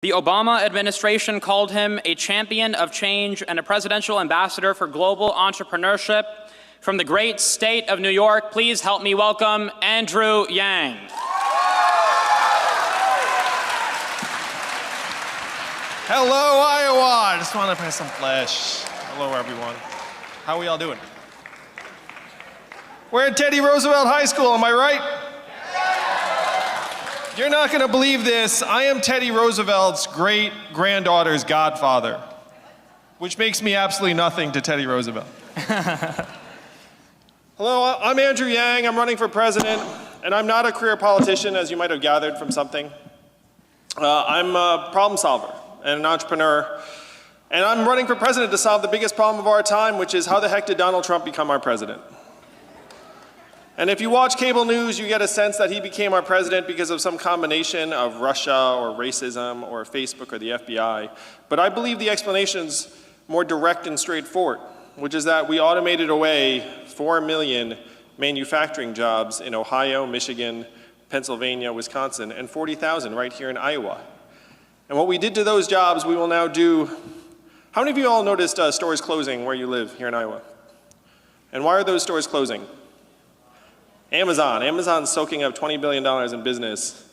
The Obama administration called him a champion of change and a presidential ambassador for global entrepreneurship. From the great state of New York, please help me welcome Andrew Yang. Hello, Iowa. I just want to press some flesh. Hello, everyone. How are we all doing? We're at Teddy Roosevelt High School, am I right? You're not going to believe this. I am Teddy Roosevelt's great-granddaughter's godfather, which makes me absolutely nothing to Teddy Roosevelt. Hello, I'm Andrew Yang. I'm running for president, and I'm not a career politician, as you might have gathered from something. I'm a problem solver and an entrepreneur, and I'm running for president to solve the biggest problem of our time, which is how the heck did Donald Trump become our president? And if you watch cable news, you get a sense that he became our president because of some combination of Russia or racism or Facebook or the FBI. But I believe the explanation's more direct and straightforward, which is that we automated away 4 million manufacturing jobs in Ohio, Michigan, Pennsylvania, Wisconsin, and 40,000 right here in Iowa. And what we did to those jobs, we will now do. How many of you all noticed stores closing where you live here in Iowa? And why are those stores closing? Amazon. Amazon's soaking up $20 billion in business.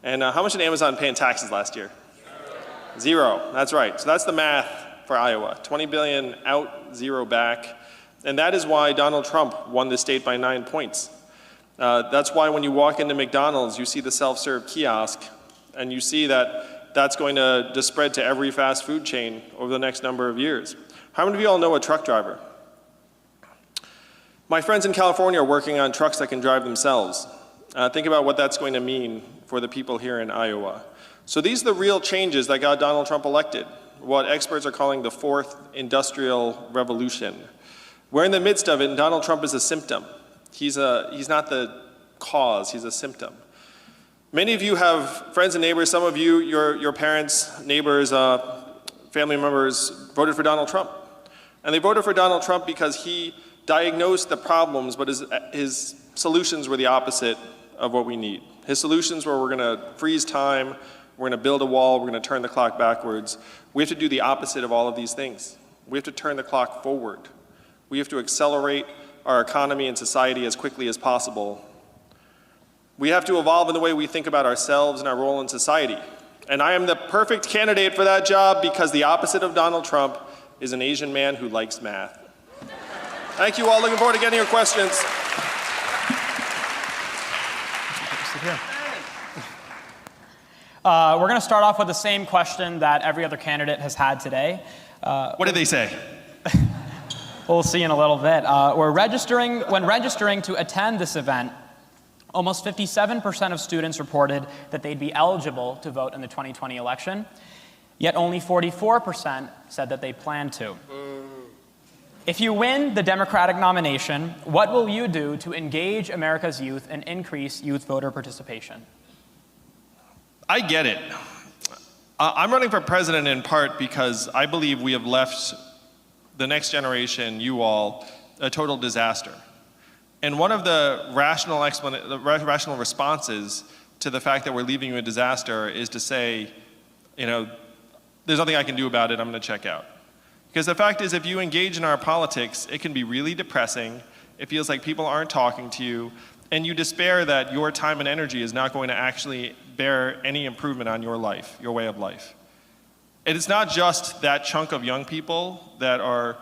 And how much did Amazon pay in taxes last year? Zero. That's right. So that's the math for Iowa. 20 billion out, zero back. And that is why Donald Trump won the state by 9 points. That's why when you walk into McDonald's, you see the self-serve kiosk, and you see that that's going to spread to every fast food chain over the next number of years. How many of you all know a truck driver? My friends in California are working on trucks that can drive themselves. Think about what that's going to mean for the people here in Iowa. So these are the real changes that got Donald Trump elected, what experts are calling the fourth industrial revolution. We're in the midst of it, and Donald Trump is a symptom. He's not the cause, he's a symptom. Many of you have friends and neighbors, some of you, your parents, neighbors, family members voted for Donald Trump. And they voted for Donald Trump because he diagnosed the problems, but his solutions were the opposite of what we need. His solutions were, we're going to freeze time, we're going to build a wall, we're going to turn the clock backwards. We have to do the opposite of all of these things. We have to turn the clock forward. We have to accelerate our economy and society as quickly as possible. We have to evolve in the way we think about ourselves and our role in society. And I am the perfect candidate for that job because the opposite of Donald Trump is an Asian man who likes math. Thank you all. Looking forward to getting your questions. We're going to start off with the same question that every other candidate has had today. What did they say? We'll see in a little bit. When registering to attend this event, almost 57% of students reported that they'd be eligible to vote in the 2020 election, yet only 44% said that they plan to. If you win the Democratic nomination, what will you do to engage America's youth and increase youth voter participation? I get it. I'm running for president in part because I believe we have left the next generation, you all, a total disaster. And one of the rational responses to the fact that we're leaving you a disaster is to say, there's nothing I can do about it, I'm going to check out. Because the fact is, if you engage in our politics, it can be really depressing. It feels like people aren't talking to you, and you despair that your time and energy is not going to actually bear any improvement on your life, your way of life. And it's not just that chunk of young people that are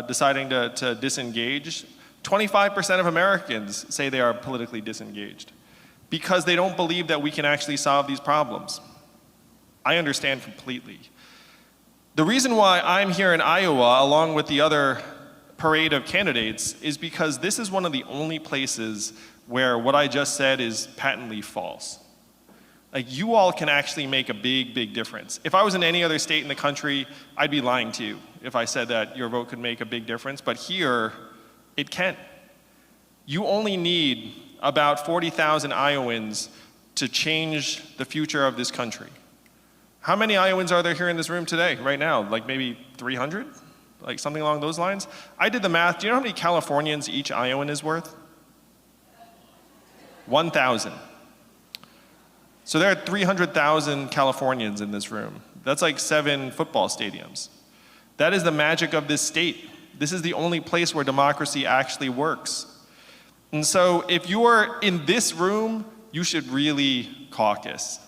deciding to disengage. 25% of Americans say they are politically disengaged because they don't believe that we can actually solve these problems. I understand completely. The reason why I'm here in Iowa, along with the other parade of candidates, is because this is one of the only places where what I just said is patently false. Like, you all can actually make a big, big difference. If I was in any other state in the country, I'd be lying to you if I said that your vote could make a big difference, but here, it can. You only need about 40,000 Iowans to change the future of this country. How many Iowans are there here in this room today, right now? Like maybe 300? Like something along those lines? I did the math. Do you know how many Californians each Iowan is worth? 1,000. So there are 300,000 Californians in this room. That's like 7 football stadiums. That is the magic of this state. This is the only place where democracy actually works. And so if you're in this room, you should really caucus.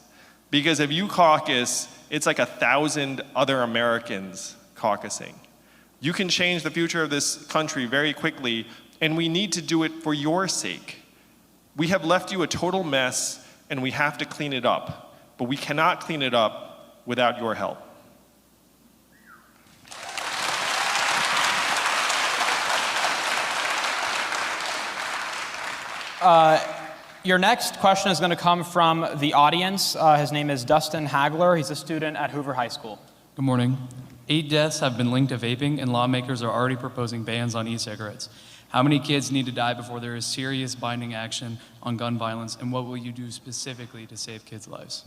Because if you caucus, it's like 1,000 other Americans caucusing. You can change the future of this country very quickly, and we need to do it for your sake. We have left you a total mess, and we have to clean it up. But we cannot clean it up without your help. Your next question is going to come from the audience. His name is Dustin Hagler. He's a student at Hoover High School. Good morning. 8 deaths have been linked to vaping, and lawmakers are already proposing bans on e-cigarettes. How many kids need to die before there is serious binding action on gun violence, and what will you do specifically to save kids' lives?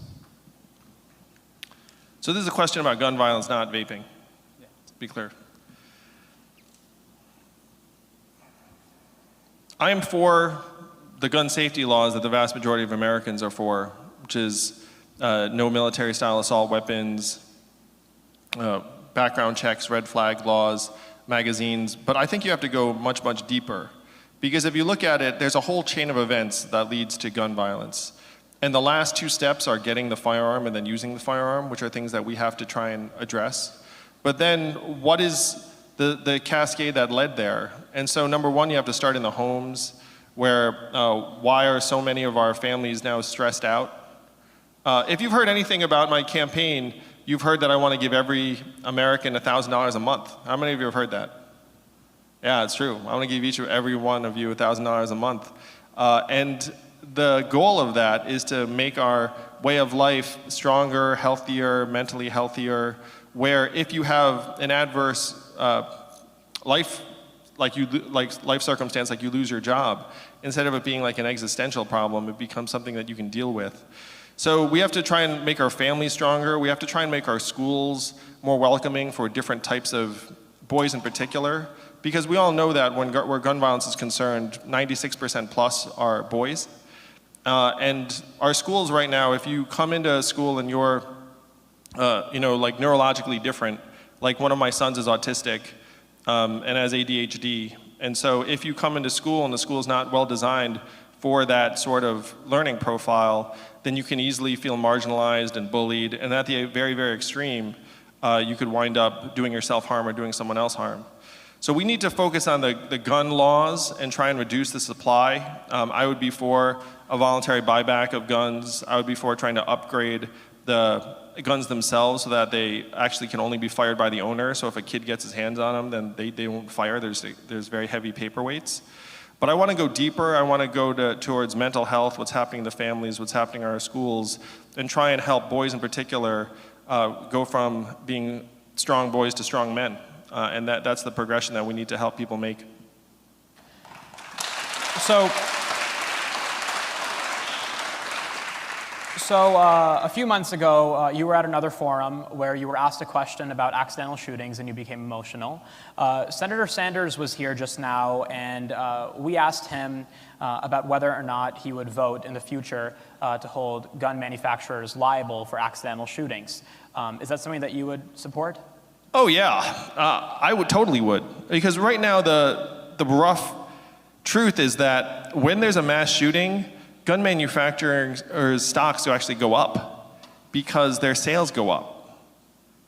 So this is a question about gun violence, not vaping. To be clear. I am for the gun safety laws that the vast majority of Americans are for, which is no military-style assault weapons, background checks, red flag laws, magazines. But I think you have to go much, much deeper. Because if you look at it, there's a whole chain of events that leads to gun violence. And the last 2 steps are getting the firearm and then using the firearm, which are things that we have to try and address. But then what is the cascade that led there? And so number one, you have to start in the homes, where why are so many of our families now stressed out? If you've heard anything about my campaign, you've heard that I want to give every American $1,000 a month. How many of you have heard that? Yeah, it's true. I want to give every one of you $1,000 a month. And the goal of that is to make our way of life stronger, healthier, mentally healthier, where if you have an adverse life circumstance, like you lose your job, instead of it being like an existential problem, it becomes something that you can deal with. So we have to try and make our families stronger. We have to try and make our schools more welcoming for different types of boys in particular, because we all know that where gun violence is concerned, 96% plus are boys. And our schools right now, if you come into a school and you're, like neurologically different, like one of my sons is autistic, and has ADHD. And so if you come into school and the school is not well designed for that sort of learning profile, then you can easily feel marginalized and bullied. And at the very, very extreme, you could wind up doing yourself harm or doing someone else harm. So we need to focus on the gun laws and try and reduce the supply. I would be for a voluntary buyback of guns. I would be for trying to upgrade the guns themselves so that they actually can only be fired by the owner. So if a kid gets his hands on them, then they won't fire. There's very heavy paperweights. But I want to go deeper. I want to go towards mental health, what's happening to families, what's happening in our schools, and try and help boys in particular go from being strong boys to strong men. And that's the progression that we need to help people make. So a few months ago, you were at another forum where you were asked a question about accidental shootings and you became emotional. Senator Sanders was here just now, and we asked him about whether or not he would vote in the future to hold gun manufacturers liable for accidental shootings. Is that something that you would support? Oh yeah, I totally would. Because right now the rough truth is that when there's a mass shooting, gun manufacturers' stocks do actually go up because their sales go up.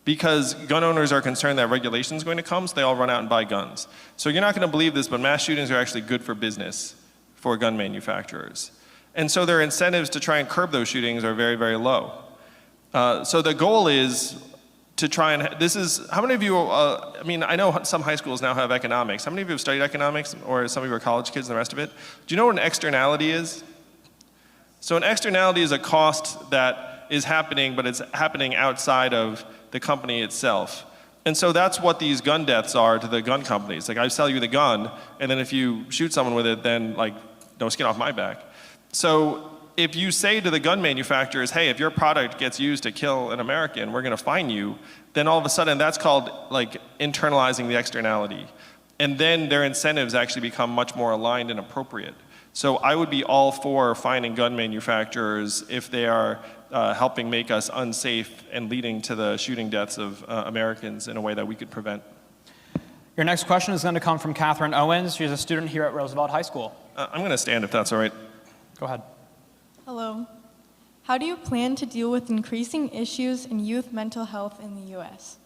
Because gun owners are concerned that regulation is going to come, so they all run out and buy guns. So you're not going to believe this, but mass shootings are actually good for business for gun manufacturers. And so their incentives to try and curb those shootings are very, very low. So the goal is to try and, how many of you, I know some high schools now have economics. How many of you have studied economics, or some of you are college kids and the rest of it? Do you know what an externality is? So an externality is a cost that is happening, but it's happening outside of the company itself. And so that's what these gun deaths are to the gun companies. Like, I sell you the gun, and then if you shoot someone with it, then no skin off my back. So if you say to the gun manufacturers, hey, if your product gets used to kill an American, we're gonna fine you, then all of a sudden that's called internalizing the externality. And then their incentives actually become much more aligned and appropriate. So I would be all for finding gun manufacturers if they are helping make us unsafe and leading to the shooting deaths of Americans in a way that we could prevent. Your next question is going to come from Catherine Owens. She's a student here at Roosevelt High School. I'm going to stand if that's all right. Go ahead. Hello. How do you plan to deal with increasing issues in youth mental health in the U.S.?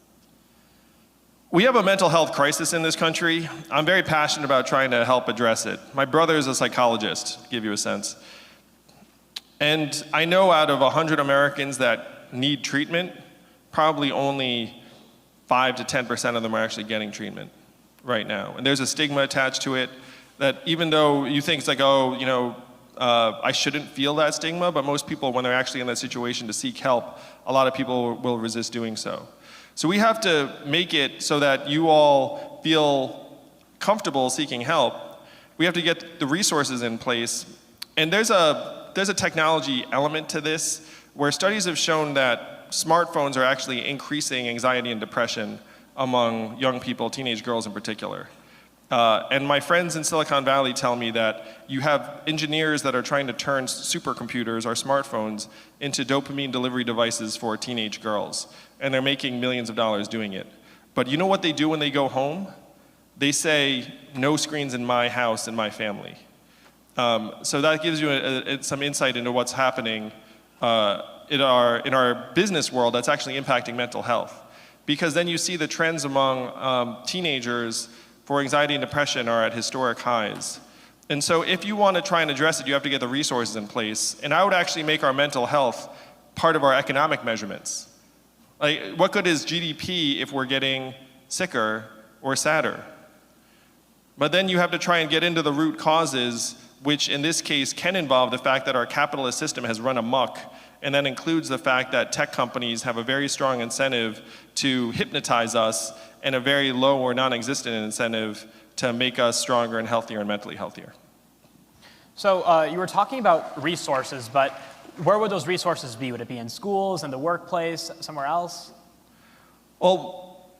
We have a mental health crisis in this country. I'm very passionate about trying to help address it. My brother is a psychologist, to give you a sense. And I know out of 100 Americans that need treatment, probably only 5 to 10% of them are actually getting treatment right now. And there's a stigma attached to it that even though you think it's like, oh, you know, I shouldn't feel that stigma, but most people, when they're actually in that situation to seek help, a lot of people will resist doing so. So we have to make it so that you all feel comfortable seeking help. We have to get the resources in place. And there's a technology element to this where studies have shown that smartphones are actually increasing anxiety and depression among young people, teenage girls in particular. And my friends in Silicon Valley tell me that you have engineers that are trying to turn supercomputers or smartphones into dopamine delivery devices for teenage girls. And they're making millions of dollars doing it. But you know what they do when they go home? They say, no screens in my house and my family. So that gives you some insight into what's happening in our business world that's actually impacting mental health. Because then you see the trends among teenagers for anxiety and depression are at historic highs. And so if you want to try and address it, you have to get the resources in place. And I would actually make our mental health part of our economic measurements. Like, what good is GDP if we're getting sicker or sadder? But then you have to try and get into the root causes, which in this case can involve the fact that our capitalist system has run amok, and that includes the fact that tech companies have a very strong incentive to hypnotize us and a very low or non-existent incentive to make us stronger and healthier and mentally healthier. So you were talking about resources, but where would those resources be? Would it be in schools, in the workplace, somewhere else? Well,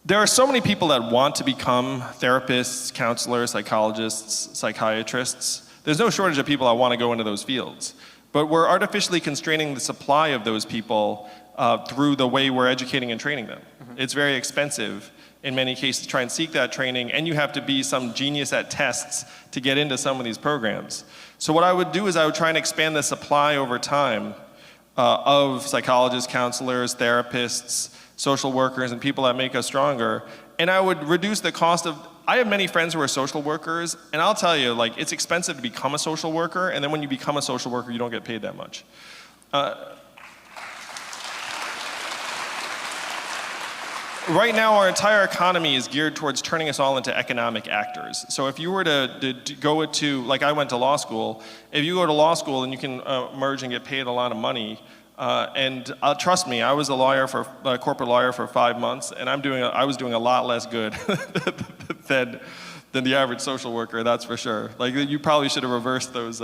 there are so many people that want to become therapists, counselors, psychologists, psychiatrists. There's no shortage of people that want to go into those fields. But we're artificially constraining the supply of those people through the way we're educating and training them. Mm-hmm. It's very expensive in many cases to try and seek that training, and you have to be some genius at tests to get into some of these programs. So what I would do is I would try and expand the supply over time of psychologists, counselors, therapists, social workers, and people that make us stronger. And I would reduce the cost of, I have many friends who are social workers, and I'll tell you, like, it's expensive to become a social worker, and then when you become a social worker, you don't get paid that much. Right now, our entire economy is geared towards turning us all into economic actors. So if you were to go to, like I went to law school, if you go to law school and you can merge and get paid a lot of money, and trust me, I was a corporate lawyer for 5 months, and I was doing a lot less good than the average social worker, that's for sure. Like, you probably should have reversed those,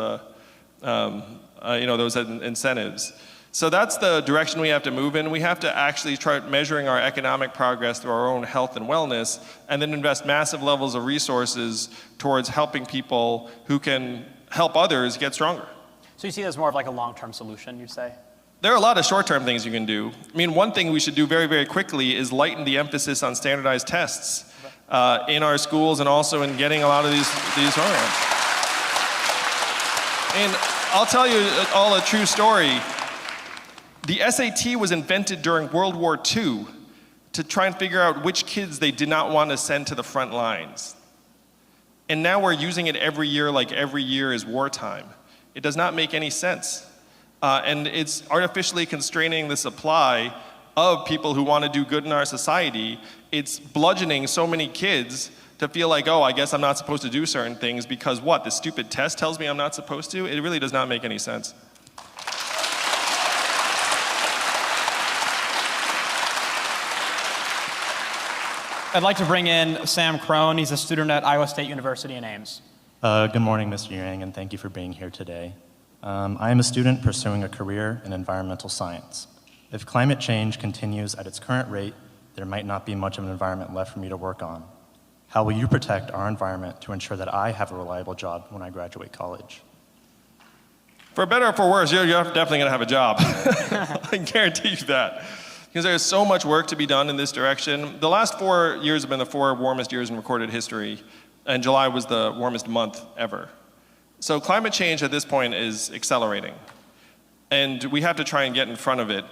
those incentives. So that's the direction we have to move in. We have to actually try measuring our economic progress through our own health and wellness, and then invest massive levels of resources towards helping people who can help others get stronger. So you see it as more of like a long-term solution, you'd say? There are a lot of short-term things you can do. I mean, one thing we should do very, very quickly is lighten the emphasis on standardized tests in our schools and also in getting a lot of these programs. And I'll tell you all a true story. The SAT was invented during World War II to try and figure out which kids they did not want to send to the front lines. And now we're using it every year like every year is wartime. It does not make any sense. And it's artificially constraining the supply of people who want to do good in our society. It's bludgeoning so many kids to feel like, oh, I guess I'm not supposed to do certain things because what, the stupid test tells me I'm not supposed to? It really does not make any sense. I'd like to bring in Sam Crone. He's a student at Iowa State University in Ames. Good morning, Mr. Yang, and thank you for being here today. I am a student pursuing a career in environmental science. If climate change continues at its current rate, there might not be much of an environment left for me to work on. How will you protect our environment to ensure that I have a reliable job when I graduate college? For better or for worse, you're definitely going to have a job. I guarantee you that. Because there's so much work to be done in this direction. The last 4 years have been the 4 warmest years in recorded history, and July was the warmest month ever. So climate change at this point is accelerating, and we have to try and get in front of it.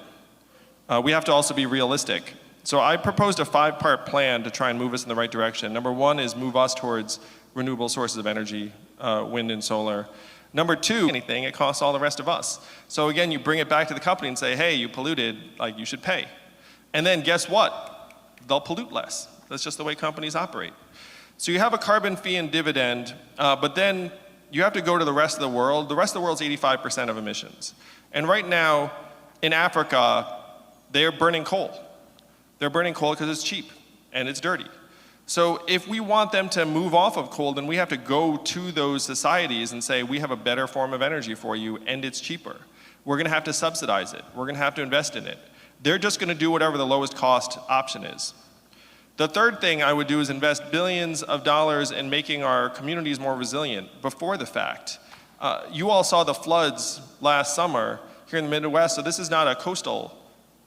We have to also be realistic. So I proposed a 5-part plan to try and move us in the right direction. Number 1 is move us towards renewable sources of energy, wind and solar. Number 2, anything, it costs all the rest of us. So again, you bring it back to the company and say, hey, you polluted, like you should pay. And then guess what? They'll pollute less. That's just the way companies operate. So you have a carbon fee and dividend, but then you have to go to the rest of the world. The rest of the world's 85% of emissions. And right now, in Africa, they're burning coal. They're burning coal because it's cheap and it's dirty. So if we want them to move off of coal, then we have to go to those societies and say, we have a better form of energy for you and it's cheaper. We're gonna have to subsidize it. We're gonna have to invest in it. They're just gonna do whatever the lowest cost option is. The third thing I would do is invest billions of dollars in making our communities more resilient before the fact. You all saw the floods last summer here in the Midwest, so this is not a coastal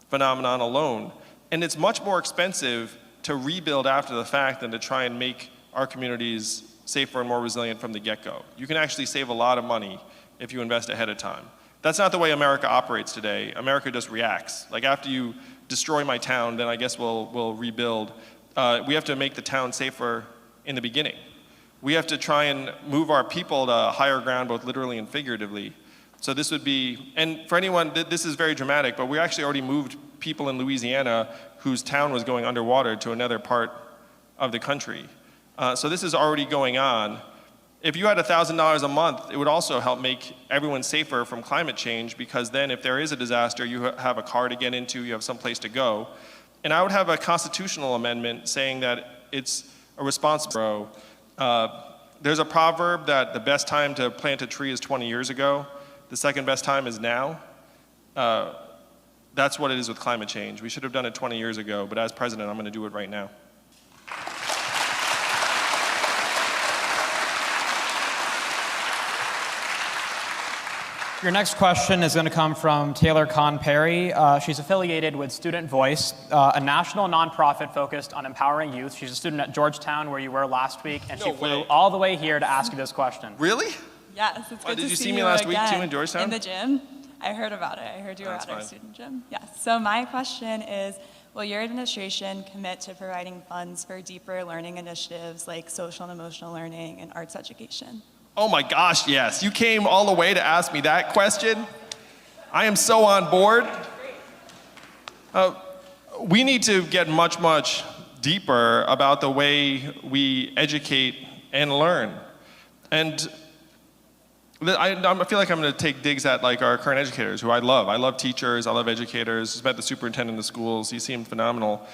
phenomenon alone. And it's much more expensive to rebuild after the fact than to try and make our communities safer and more resilient from the get-go. You can actually save a lot of money if you invest ahead of time. That's not the way America operates today. America just reacts. Like after you destroy my town, then I guess we'll rebuild. We have to make the town safer in the beginning. We have to try and move our people to higher ground, both literally and figuratively. So this would be, and for anyone, this is very dramatic, but we actually already moved people in Louisiana whose town was going underwater to another part of the country. So this is already going on. If you had $1,000 a month, it would also help make everyone safer from climate change, because then if there is a disaster, you have a car to get into, you have some place to go. And I would have a constitutional amendment saying that it's a responsible. There's a proverb that the best time to plant a tree is 20 years ago. The second best time is now. That's what it is with climate change. We should have done it 20 years ago, but as president, I'm going to do it right now. Your next question is going to come from Taylor Kahn Perry. She's affiliated with Student Voice, a national nonprofit focused on empowering youth. She's a student at Georgetown, where you were last week, and she flew all the way here to ask you this question. Really? Yes, it's good Did to you see see me last week again too in Georgetown? in the gym. I heard about it. I heard you were at our student gym. Yes. So my question is, will your administration commit to providing funds for deeper learning initiatives like social and emotional learning and arts education? Oh my gosh, yes. You came all the way to ask me that question? I am so on board. We need to get much, much deeper about the way we educate and learn. And I feel like I'm going to take digs at like our current educators, who I love. I love teachers, I love educators. I've met the superintendent of schools, he seemed phenomenal.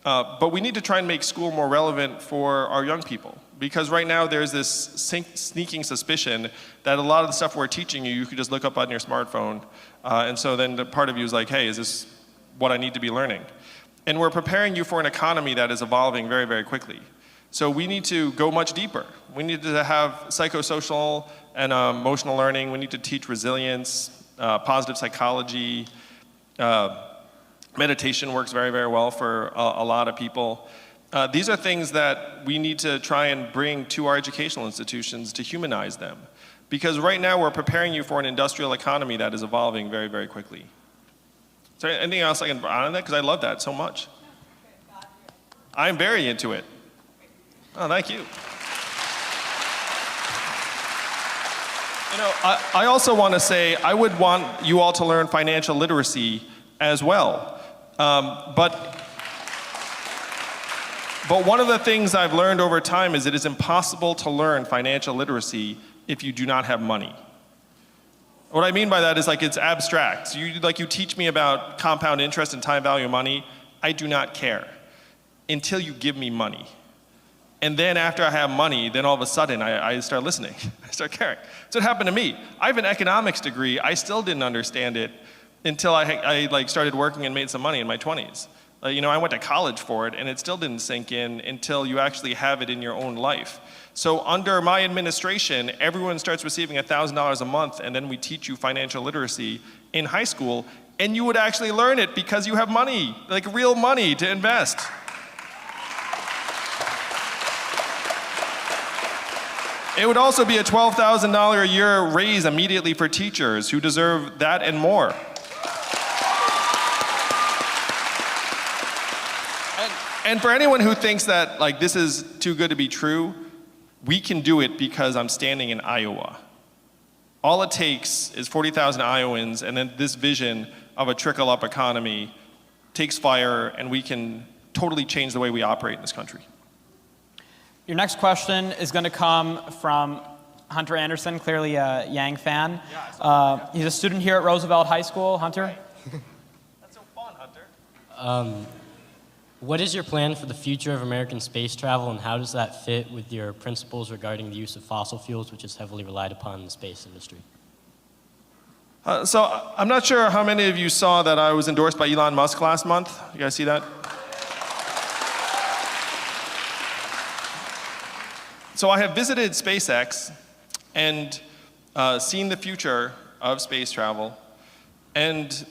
But we need to try and make school more relevant for our young people. Because right now there's this sneaking suspicion that a lot of the stuff we're teaching you, you could just look up on your smartphone. And so then the part of you is like, hey, is this what I need to be learning? And we're preparing you for an economy that is evolving very, very quickly. So we need to go much deeper. We need to have psychosocial and emotional learning. We need to teach resilience, positive psychology. Meditation works very, very well for a lot of people. These are things that we need to try and bring to our educational institutions to humanize them. Because right now we're preparing you for an industrial economy that is evolving very, very quickly. Is there anything else I can add on that? Because I love that so much. I'm very into it. Oh, thank you. You know, I also want to say I would want you all to learn financial literacy as well. But one of the things I've learned over time is it is impossible to learn financial literacy if you do not have money. What I mean by that is like it's abstract. You teach me about compound interest and time value of money. I do not care until you give me money. And then after I have money, then all of a sudden I start listening. I start caring. So it happened to me. I have an economics degree. I still didn't understand it until I started working and made some money in my 20s. I went to college for it, and it still didn't sink in until you actually have it in your own life. So under my administration, everyone starts receiving $1,000 a month, and then we teach you financial literacy in high school, and you would actually learn it because you have money, like real money to invest. It would also be a $12,000 a year raise immediately for teachers who deserve that and more. And for anyone who thinks that like this is too good to be true, we can do it because I'm standing in Iowa. All it takes is 40,000 Iowans, and then this vision of a trickle-up economy takes fire, and we can totally change the way we operate in this country. Your next question is going to come from Hunter Anderson, clearly a Yang fan. He's a student here at Roosevelt High School. Hunter? Right. That's so fun, Hunter. What is your plan for the future of American space travel, and how does that fit with your principles regarding the use of fossil fuels, which is heavily relied upon in the space industry? So I'm not sure how many of you saw that I was endorsed by Elon Musk last month. You guys see that? So I have visited SpaceX and seen the future of space travel. And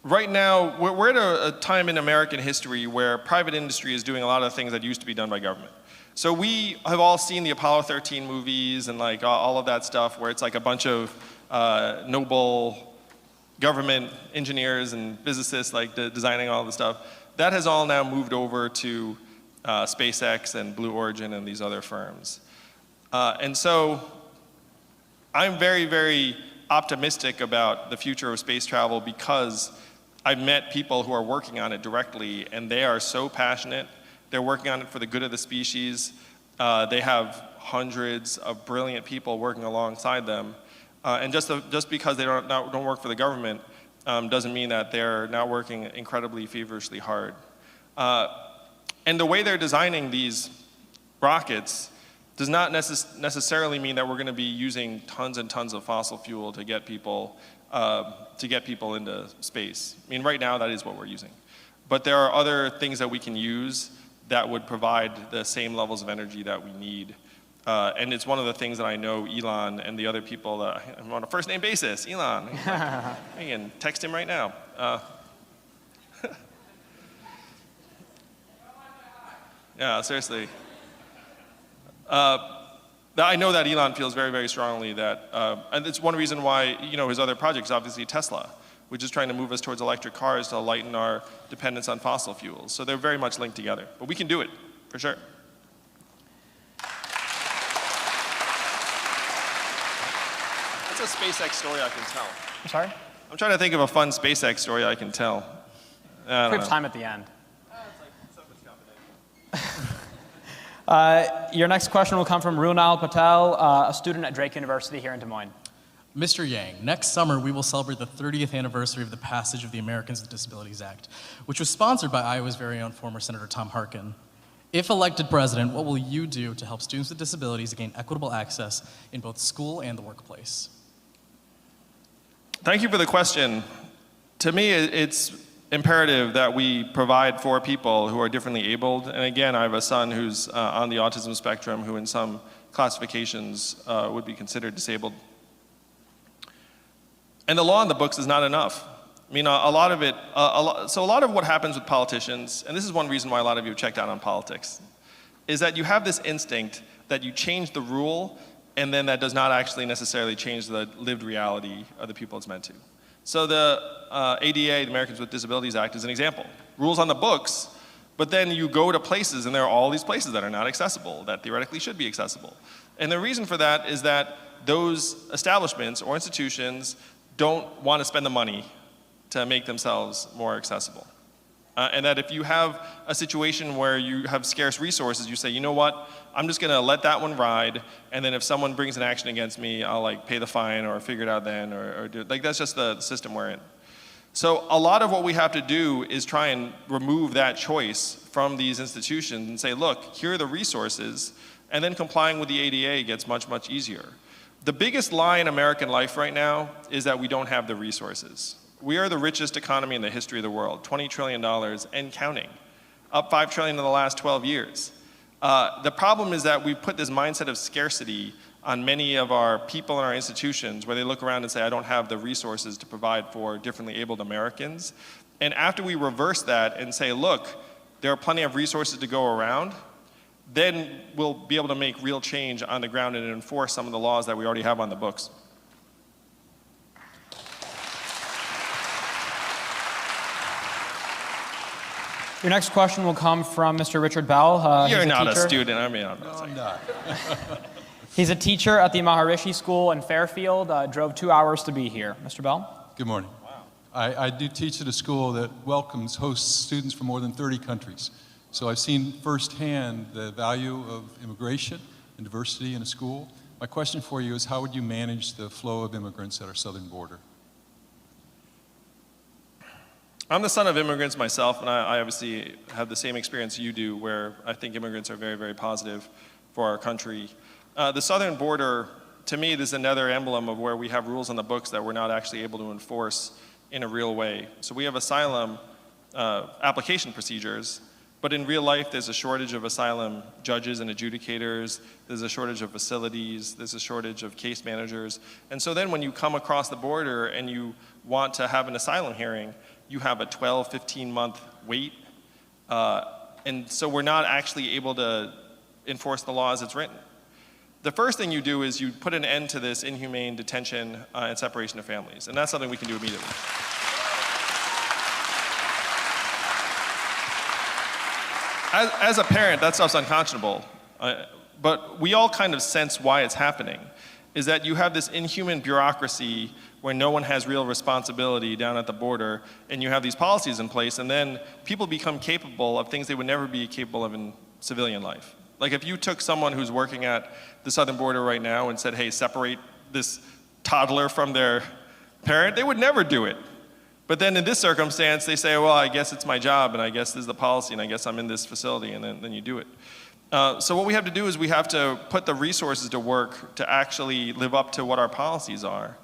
right now, we're at a time in American history where private industry is doing a lot of things that used to be done by government. So we have all seen the Apollo 13 movies and like all of that stuff where it's like a bunch of noble government engineers and physicists like designing all the stuff. That has all now moved over to SpaceX and Blue Origin and these other firms. And so I'm very, very optimistic about the future of space travel because I've met people who are working on it directly, and they are so passionate. They're working on it for the good of the species. They have hundreds of brilliant people working alongside them. And just because they don't work for the government doesn't mean that they're not working incredibly feverishly hard. And the way they're designing these rockets does not necessarily mean that we're going to be using tons and tons of fossil fuel to get people into space. I mean, right now that is what we're using. But there are other things that we can use that would provide the same levels of energy that we need. And it's one of the things that I know Elon and the other people that I'm on a first name basis. Elon, I can text him right now. Yeah, seriously. I know that Elon feels very, very strongly that, and it's one reason why, his other project is obviously Tesla, which is trying to move us towards electric cars to lighten our dependence on fossil fuels. So they're very much linked together. But we can do it, for sure. What's a SpaceX story I can tell? I'm sorry? I'm trying to think of a fun SpaceX story I can tell. We have time at the end. Your next question will come from Runal Patel, a student at Drake University here in Des Moines. Mr. Yang, next summer we will celebrate the 30th anniversary of the passage of the Americans with Disabilities Act, which was sponsored by Iowa's very own former Senator Tom Harkin. If elected president, what will you do to help students with disabilities gain equitable access in both school and the workplace? Thank you for the question. To me, it's imperative that we provide for people who are differently abled. And again, I have a son who's on the autism spectrum who in some classifications would be considered disabled. And the law in the books is not enough. I mean, a lot of what happens with politicians, and this is one reason why a lot of you have checked out on politics, is that you have this instinct that you change the rule and then that does not actually necessarily change the lived reality of the people it's meant to. So the ADA, the Americans with Disabilities Act, is an example. Rules on the books, but then you go to places and there are all these places that are not accessible, that theoretically should be accessible. And the reason for that is that those establishments or institutions don't want to spend the money to make themselves more accessible. And that if you have a situation where you have scarce resources, you say, you know what, I'm just gonna let that one ride, and then if someone brings an action against me, I'll like pay the fine or figure it out then, or do, like that's just the system we're in. So a lot of what we have to do is try and remove that choice from these institutions and say, look, here are the resources, and then complying with the ADA gets much, much easier. The biggest lie in American life right now is that we don't have the resources. We are the richest economy in the history of the world, $20 trillion and counting, up $5 trillion in the last 12 years. The problem is that we put this mindset of scarcity on many of our people in our institutions where they look around and say, I don't have the resources to provide for differently abled Americans. And after we reverse that and say, look, there are plenty of resources to go around, then we'll be able to make real change on the ground and enforce some of the laws that we already have on the books. Your next question will come from Mr. Richard Bell. You're not a teacher. student. I mean, I'm not. No, I'm not. He's a teacher at the Maharishi School in Fairfield. Drove 2 hours to be here. Mr. Bell? Good morning. Wow. I do teach at a school that hosts students from more than 30 countries. So I've seen firsthand the value of immigration and diversity in a school. My question for you is, how would you manage the flow of immigrants at our southern border? I'm the son of immigrants myself, and I obviously have the same experience you do, where I think immigrants are very, very positive for our country. The southern border, to me, this is another emblem of where we have rules on the books that we're not actually able to enforce in a real way. So we have asylum application procedures, but in real life, there's a shortage of asylum judges and adjudicators, there's a shortage of facilities, there's a shortage of case managers. And so then when you come across the border and you want to have an asylum hearing, you have a 12, 15-month wait. And so we're not actually able to enforce the law as it's written. The first thing you do is you put an end to this inhumane detention and separation of families. And that's something we can do immediately. As a parent, that stuff's unconscionable. But we all kind of sense why it's happening, is that you have this inhuman bureaucracy where no one has real responsibility down at the border, and you have these policies in place, and then people become capable of things they would never be capable of in civilian life. Like if you took someone who's working at the southern border right now and said, hey, separate this toddler from their parent, they would never do it. But then in this circumstance, they say, well, I guess it's my job, and I guess this is the policy, and I guess I'm in this facility, and then you do it. So what we have to do is we have to put the resources to work to actually live up to what our policies are.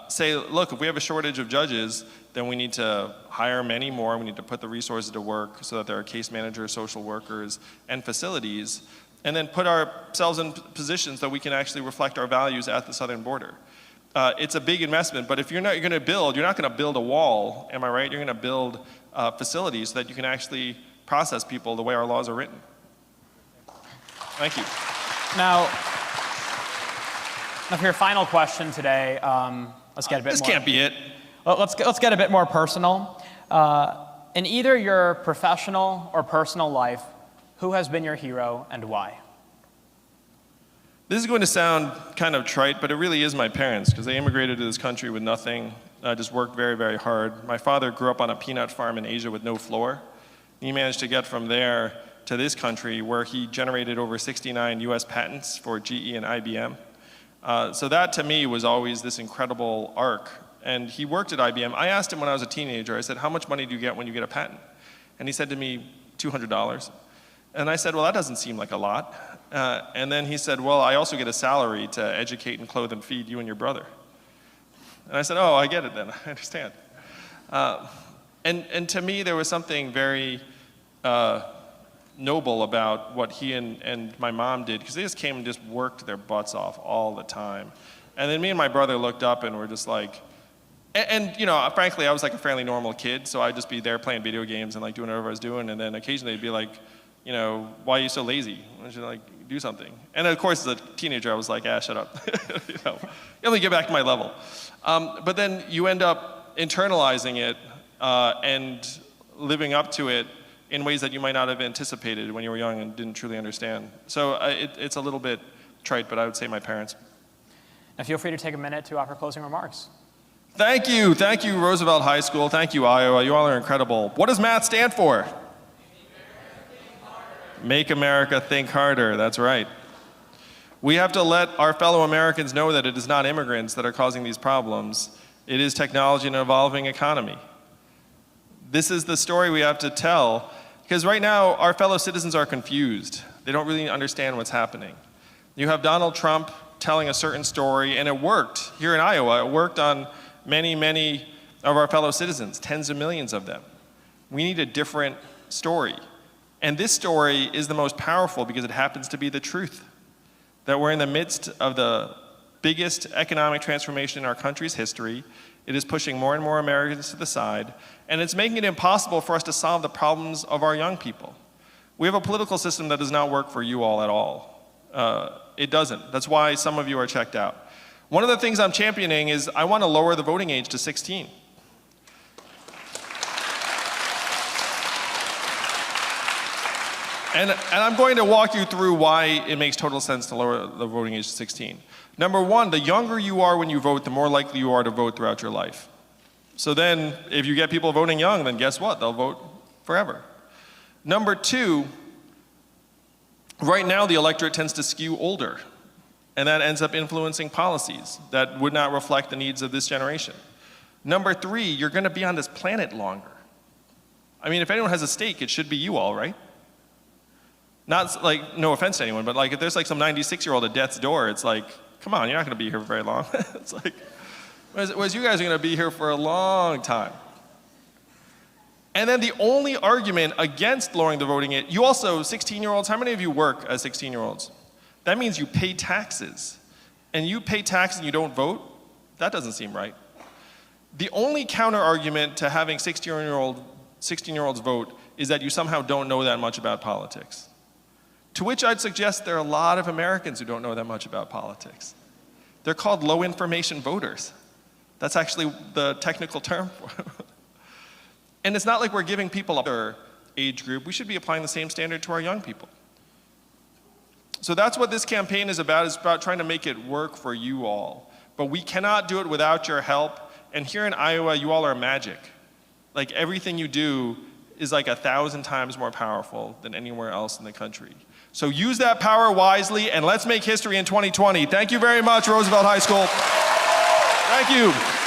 Say, look, if we have a shortage of judges, then we need to hire many more. We need to put the resources to work so that there are case managers, social workers, and facilities, and then put ourselves in positions that we can actually reflect our values at the southern border. It's a big investment, but if you're not going to build a wall, am I right? You're going to build facilities so that you can actually process people the way our laws are written. Thank you. Now for your final question today, let's get a bit more. This can't be it. Let's get a bit more personal. In either your professional or personal life, who has been your hero and why? This is going to sound kind of trite, but it really is my parents, because they immigrated to this country with nothing, just worked very, very hard. My father grew up on a peanut farm in Asia with no floor. He managed to get from there to this country, where he generated over 69 US patents for GE and IBM. So that to me was always this incredible arc. And he worked at IBM. I asked him when I was a teenager, I said, how much money do you get when you get a patent? And he said to me, $200. And I said, well, that doesn't seem like a lot. And then he said, well, I also get a salary to educate and clothe and feed you and your brother. And I said, oh, I get it then, I understand. And to me, there was something very noble about what he and my mom did, because they just came and just worked their butts off all the time. And then me and my brother looked up and were just like, and you know, frankly, I was like a fairly normal kid, so I'd just be there playing video games and like doing whatever I was doing, and then occasionally they'd be like, you know, why are you so lazy? I should like do something. And of course, as a teenager, I was like, shut up. You know, let me get back to my level. But then you end up internalizing it and living up to it in ways that you might not have anticipated when you were young and didn't truly understand. So it's a little bit trite, but I would say my parents. Now feel free to take a minute to offer closing remarks. Thank you, Roosevelt High School. Thank you, Iowa. You all are incredible. What does MATH stand for? Make America think harder. That's right. We have to let our fellow Americans know that it is not immigrants that are causing these problems. It is technology and an evolving economy. This is the story we have to tell, because right now our fellow citizens are confused. They don't really understand what's happening. You have Donald Trump telling a certain story, and it worked here in Iowa. It worked on many, many of our fellow citizens, tens of millions of them. We need a different story. And this story is the most powerful because it happens to be the truth. That we're in the midst of the biggest economic transformation in our country's history. It is pushing more and more Americans to the side, and it's making it impossible for us to solve the problems of our young people. We have a political system that does not work for you all at all. It doesn't. That's why some of you are checked out. One of the things I'm championing is I want to lower the voting age to 16. And I'm going to walk you through why it makes total sense to lower the voting age to 16. Number one, the younger you are when you vote, the more likely you are to vote throughout your life. So then, if you get people voting young, then guess what? They'll vote forever. Number two, right now the electorate tends to skew older, and that ends up influencing policies that would not reflect the needs of this generation. Number three, you're going to be on this planet longer. I mean, if anyone has a stake, it should be you all, right? Not like, no offense to anyone, but like if there's like some 96-year-old at death's door, it's like, come on, you're not going to be here for very long. It's like, whereas you guys are going to be here for a long time. And then the only argument against lowering the voting age, you also, 16-year-olds, how many of you work as 16-year-olds? That means you pay taxes. And you pay taxes and you don't vote? That doesn't seem right. The only counter argument to having 16-year-olds vote is that you somehow don't know that much about politics. To which I'd suggest there are a lot of Americans who don't know that much about politics. They're called low information voters. That's actually the technical term for it. And it's not like we're giving people a age group. We should be applying the same standard to our young people. So that's what this campaign is about. It's about trying to make it work for you all. But we cannot do it without your help. And here in Iowa, you all are magic. Like everything you do is like 1,000 times more powerful than anywhere else in the country. So use that power wisely, and let's make history in 2020. Thank you very much, Roosevelt High School. Thank you.